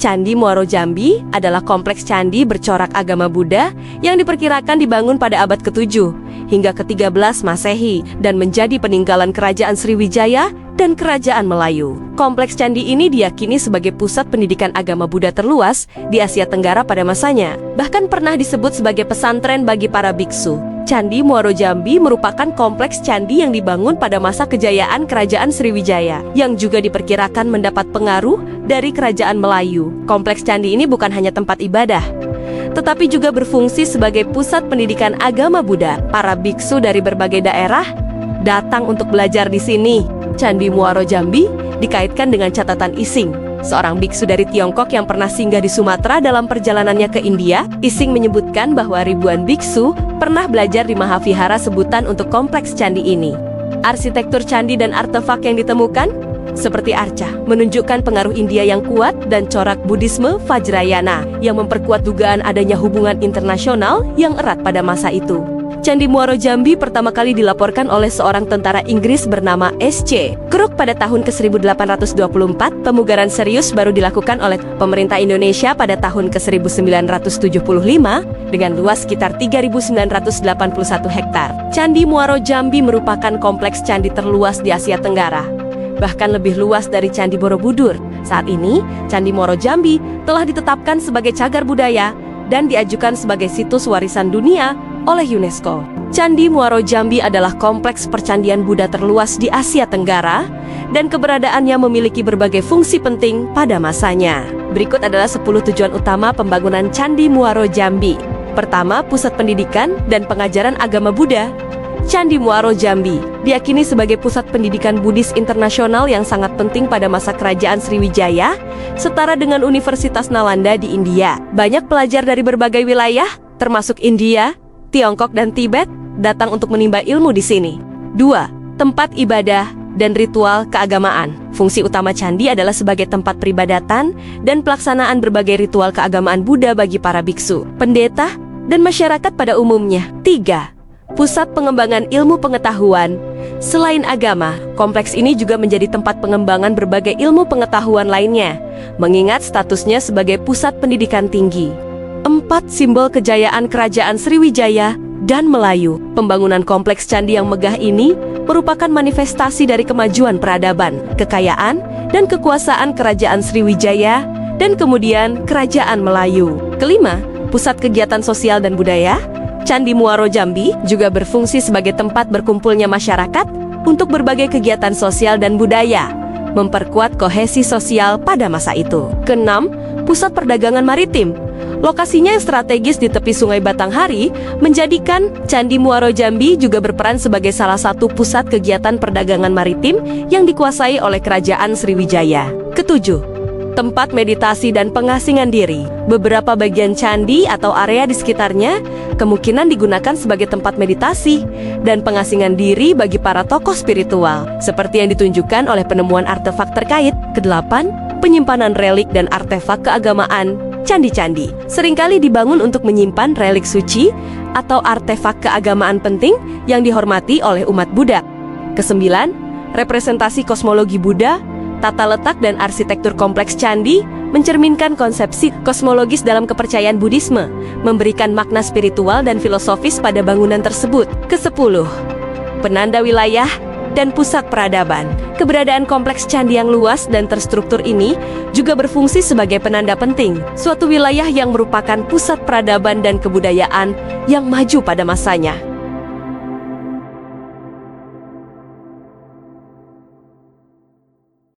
Candi Muaro Jambi adalah kompleks candi bercorak agama Buddha yang diperkirakan dibangun pada abad ke-7 hingga ke-13 Masehi dan menjadi peninggalan Kerajaan Sriwijaya dan Kerajaan Melayu. Kompleks candi ini diyakini sebagai pusat pendidikan agama Buddha terluas di Asia Tenggara pada masanya. Bahkan pernah disebut sebagai pesantren bagi para biksu. Candi Muaro Jambi merupakan kompleks candi yang dibangun pada masa kejayaan Kerajaan Sriwijaya, yang juga diperkirakan mendapat pengaruh dari Kerajaan Melayu. Kompleks candi ini bukan hanya tempat ibadah, tetapi juga berfungsi sebagai pusat pendidikan agama Buddha. Para biksu dari berbagai daerah datang untuk belajar di sini. Candi Muaro Jambi dikaitkan dengan catatan Ising, seorang biksu dari Tiongkok yang pernah singgah di Sumatera dalam perjalanannya ke India. Ising menyebutkan bahwa ribuan biksu pernah belajar di Mahavihara sebutan untuk kompleks candi ini. Arsitektur candi dan artefak yang ditemukan, seperti arca, menunjukkan pengaruh India yang kuat dan corak Buddhisme Vajrayana yang memperkuat dugaan adanya hubungan internasional yang erat pada masa itu. Candi Muaro Jambi pertama kali dilaporkan oleh seorang tentara Inggris bernama S.C. Crook pada tahun ke-1824. Pemugaran serius baru dilakukan oleh pemerintah Indonesia pada tahun ke-1975 dengan luas sekitar 3.981 hektar. Candi Muaro Jambi merupakan kompleks candi terluas di Asia Tenggara, bahkan lebih luas dari Candi Borobudur. Saat ini, Candi Muaro Jambi telah ditetapkan sebagai cagar budaya dan diajukan sebagai situs warisan dunia oleh UNESCO. Candi Muaro Jambi adalah kompleks percandian Buddha terluas di Asia Tenggara dan keberadaannya memiliki berbagai fungsi penting pada masanya. Berikut adalah 10 tujuan utama pembangunan Candi Muaro Jambi. Pertama, pusat pendidikan dan pengajaran agama Buddha. Candi Muaro Jambi diyakini sebagai pusat pendidikan Buddhis internasional yang sangat penting pada masa Kerajaan Sriwijaya, setara dengan Universitas Nalanda di India. Banyak pelajar dari berbagai wilayah, termasuk India, Tiongkok dan Tibet, datang untuk menimba ilmu di sini. 2. Tempat ibadah dan ritual keagamaan. Fungsi utama candi adalah sebagai tempat peribadatan dan pelaksanaan berbagai ritual keagamaan Buddha bagi para biksu, pendeta, dan masyarakat pada umumnya. 3. Pusat pengembangan ilmu pengetahuan. Selain agama, kompleks ini juga menjadi tempat pengembangan berbagai ilmu pengetahuan lainnya, mengingat statusnya sebagai pusat pendidikan tinggi. 4. Simbol kejayaan Kerajaan Sriwijaya dan Melayu. Pembangunan kompleks candi yang megah ini merupakan manifestasi dari kemajuan peradaban, kekayaan, dan kekuasaan Kerajaan Sriwijaya dan kemudian Kerajaan Melayu. 5. Pusat kegiatan sosial dan budaya. Candi Muaro Jambi juga berfungsi sebagai tempat berkumpulnya masyarakat untuk berbagai kegiatan sosial dan budaya, memperkuat kohesi sosial pada masa itu. 6. Pusat perdagangan maritim. Lokasinya yang strategis di tepi Sungai Batanghari menjadikan Candi Muaro Jambi juga berperan sebagai salah satu pusat kegiatan perdagangan maritim yang dikuasai oleh Kerajaan Sriwijaya. 7. Tempat meditasi dan pengasingan diri. Beberapa bagian candi atau area di sekitarnya kemungkinan digunakan sebagai tempat meditasi dan pengasingan diri bagi para tokoh spiritual, seperti yang ditunjukkan oleh penemuan artefak terkait. 8. Penyimpanan relik dan artefak keagamaan. Candi-candi seringkali dibangun untuk menyimpan relik suci atau artefak keagamaan penting yang dihormati oleh umat Buddha. 9. Representasi kosmologi Buddha. Tata letak dan arsitektur kompleks candi mencerminkan konsepsi kosmologis dalam kepercayaan Buddhisme, memberikan makna spiritual dan filosofis pada bangunan tersebut. 10. Penanda wilayah dan pusat peradaban. Keberadaan kompleks candi yang luas dan terstruktur ini juga berfungsi sebagai penanda penting suatu wilayah yang merupakan pusat peradaban dan kebudayaan yang maju pada masanya.